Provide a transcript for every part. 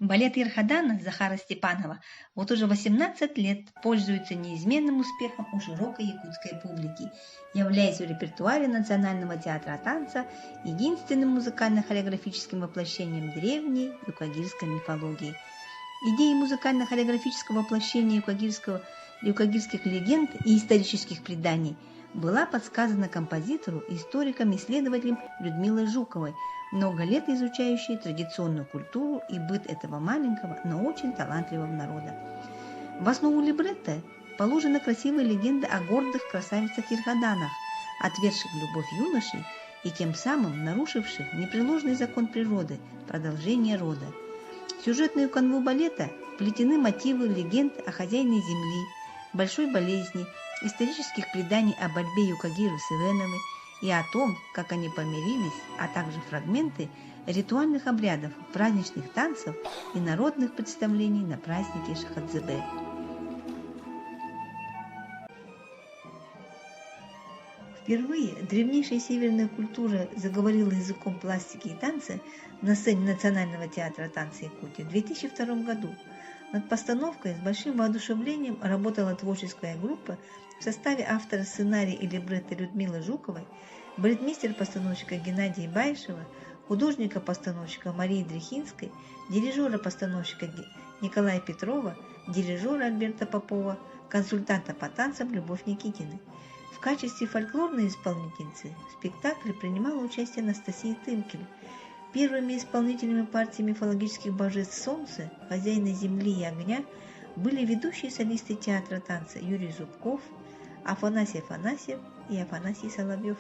Балет Ерхадана Захара Степанова вот уже 18 лет пользуется неизменным успехом у широкой якутской публики, являясь в репертуаре Национального театра танца единственным музыкально-хореографическим воплощением древней юкагирской мифологии. Идеи музыкально-хореографического воплощения юкагирских легенд и исторических преданий была подсказана композитору, историком, исследователем Людмилой Жуковой, много лет изучающей традиционную культуру и быт этого маленького, но очень талантливого народа. В основу либретто положена красивая легенда о гордых красавицах-ерхаданах, отвергших любовь юношей и тем самым нарушивших непреложный закон природы – продолжение рода. В сюжетную канву балета вплетены мотивы легенд о хозяине земли, большой болезни, исторических преданий о борьбе юкагиров с Ивеновой и о том, как они помирились, а также фрагменты ритуальных обрядов, праздничных танцев и народных представлений на празднике Шахадзебе. Впервые древнейшая северная культура заговорила языком пластики и танца на сцене Национального театра танца Якутии в 2002 году. Над постановкой с большим воодушевлением работала творческая группа в составе автора сценария и либретто Людмилы Жуковой, балетмейстера-постановщика Геннадия Баишева, художника-постановщика Марии Дрехинской, дирижера-постановщика Николая Петрова, дирижера Альберта Попова, консультанта по танцам Любовь Никитина. В качестве фольклорной исполнительницы в спектакле принимала участие Анастасия Тымкель. Первыми исполнителями партии мифологических божеств Солнца, хозяина земли и огня были ведущие солисты театра танца Юрий Зубков, Афанасий Афанасьев и Афанасий Соловьев.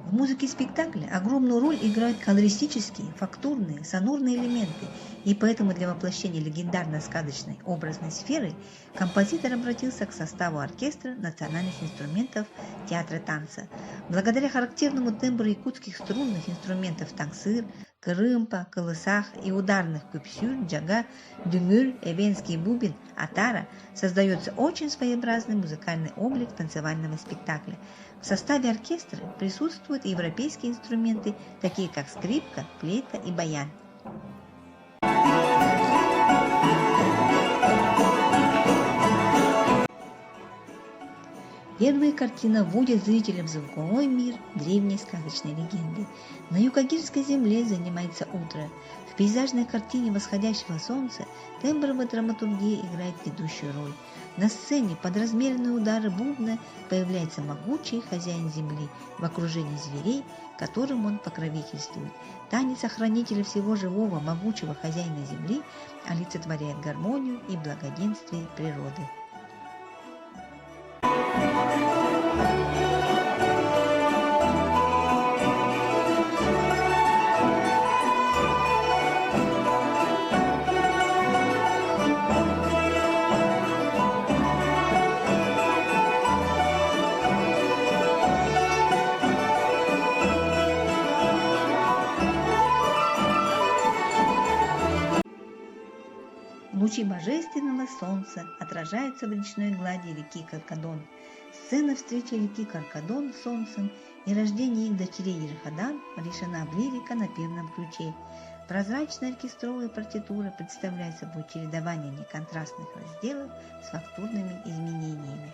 В музыке спектакля огромную роль играют колористические, фактурные, сонорные элементы, и поэтому для воплощения легендарно-сказочной образной сферы композитор обратился к составу оркестра национальных инструментов театра танца. Благодаря характерному тембру якутских струнных инструментов тангсыр, кырымпа, колысах и ударных купсюр, джага, дюмюль, эвенский бубен, атара создается очень своеобразный музыкальный облик танцевального спектакля. В составе оркестра присутствуют и европейские инструменты, такие как скрипка, флейта и баян. Первая картина вводит зрителя в звуковой мир древней сказочной легенды. На юкагирской земле занимается утро. В пейзажной картине восходящего солнца тембровая драматургия играет ведущую роль. На сцене под размеренные удары бубна появляется могучий хозяин земли в окружении зверей, которым он покровительствует. Танец охранителя всего живого, могучего хозяина земли олицетворяет гармонию и благоденствие природы. Лучи божественного солнца отражаются в речной глади реки Каркадон. Сцена встречи реки Каркадон с солнцем и рождения их дочерей Ерхадан решена в лирика на певном ключе. Прозрачная оркестровая партитура представляет собой чередование неконтрастных разделов с фактурными изменениями.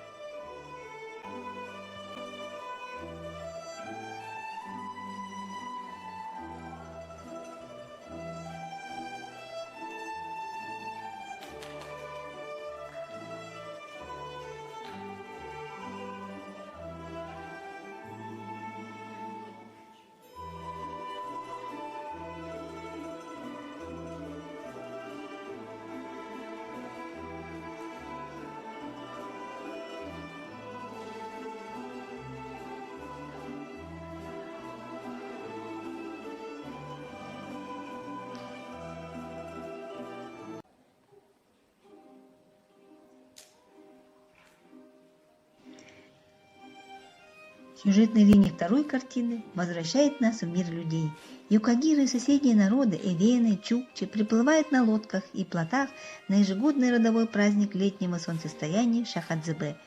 Сюжетная линия второй картины возвращает нас в мир людей. Юкагиры и соседние народы Эвены, Чукчи приплывают на лодках и плотах на ежегодный родовой праздник летнего солнцестояния Шахадзебе.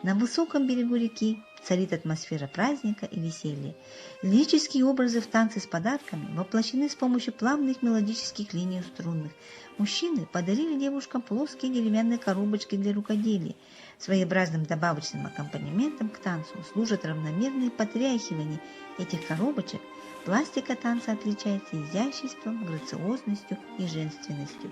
На высоком берегу реки царит атмосфера праздника и веселья. Лирические образы в танце с подарками воплощены с помощью плавных мелодических линий струнных. Мужчины подарили девушкам плоские деревянные коробочки для рукоделия. Своеобразным добавочным аккомпанементом к танцу служат равномерные потряхивания этих коробочек. Пластика танца отличается изяществом, грациозностью и женственностью.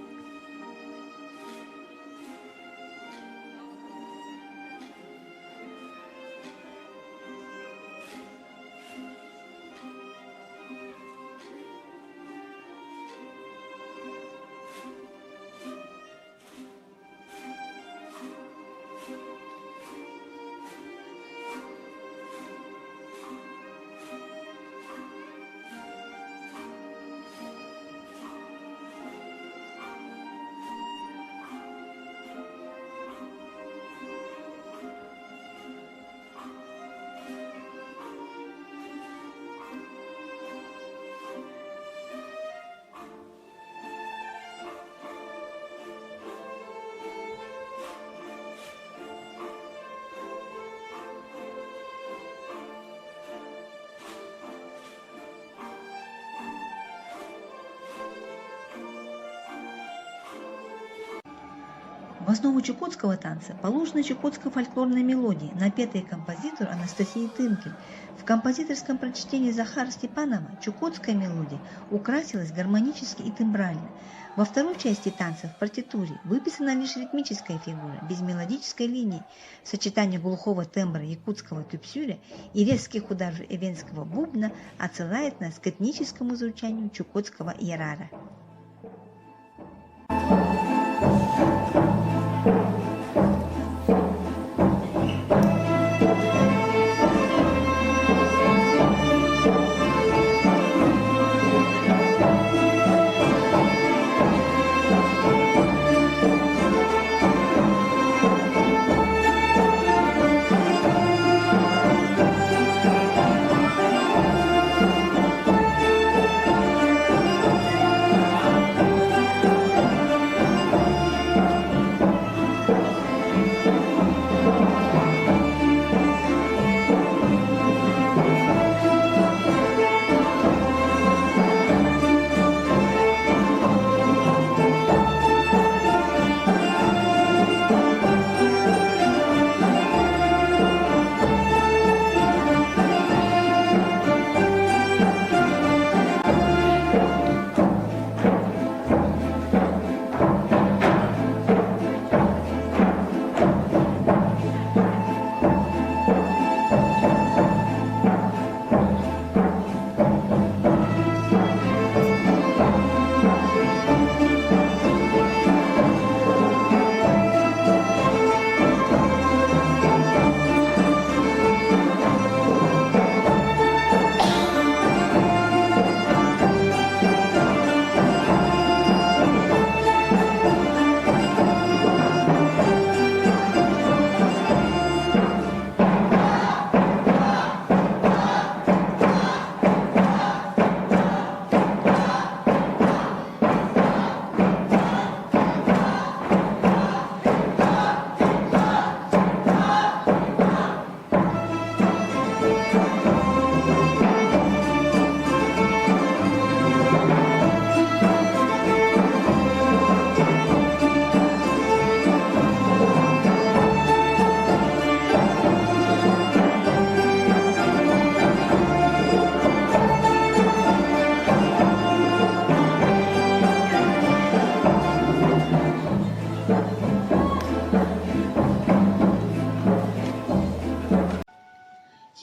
В основу чукотского танца положена чукотская фольклорная мелодия, напетая композитору Анастасией Тымкель. В композиторском прочтении Захара Степанова чукотская мелодия украсилась гармонически и тембрально. Во второй части танца в партитуре выписана лишь ритмическая фигура, без мелодической линии. Сочетание глухого тембра якутского кюпсюля и резких ударов эвенского бубна отсылает нас к этническому звучанию чукотского ярара.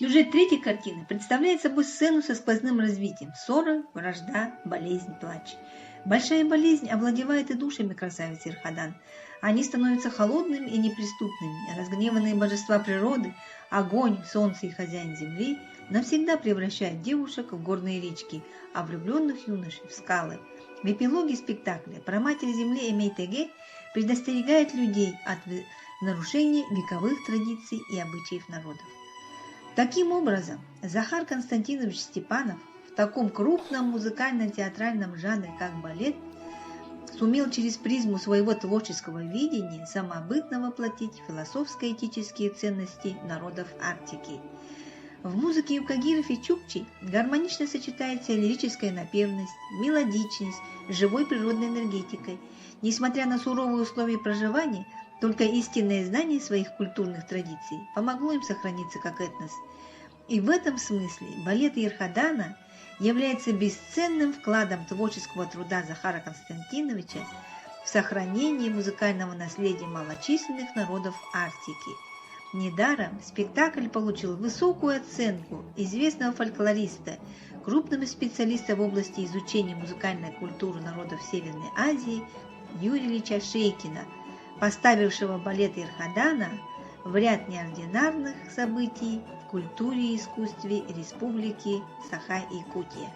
Сюжет третьей картины представляет собой сцену со сквозным развитием: ссора, вражда, болезнь, плач. Большая болезнь овладевает и душами красавицы Ирхадан. Они становятся холодными и неприступными. Разгневанные божества природы, огонь, солнце и хозяин земли навсегда превращают девушек в горные речки, а влюбленных юношей в скалы. В эпилоге спектакля праматерь земли Эмей-Теге предостерегает людей от нарушения вековых традиций и обычаев народов. Таким образом, Захар Константинович Степанов в таком крупном музыкально-театральном жанре, как балет, сумел через призму своего творческого видения самобытно воплотить философско-этические ценности народов Арктики. В музыке юкагиров и чукчей гармонично сочетается лирическая напевность, мелодичность с живой природной энергетикой. Несмотря на суровые условия проживания, только истинное знание своих культурных традиций помогло им сохраниться как этнос. И в этом смысле балет Ирхадана является бесценным вкладом творческого труда Захара Константиновича в сохранение музыкального наследия малочисленных народов Арктики. Недаром спектакль получил высокую оценку известного фольклориста, крупного специалиста в области изучения музыкальной культуры народов Северной Азии Юрия Ильича Шейкина, поставившего балет Ирхадана в ряд неординарных событий в культуре и искусстве Республики Саха-Якутия.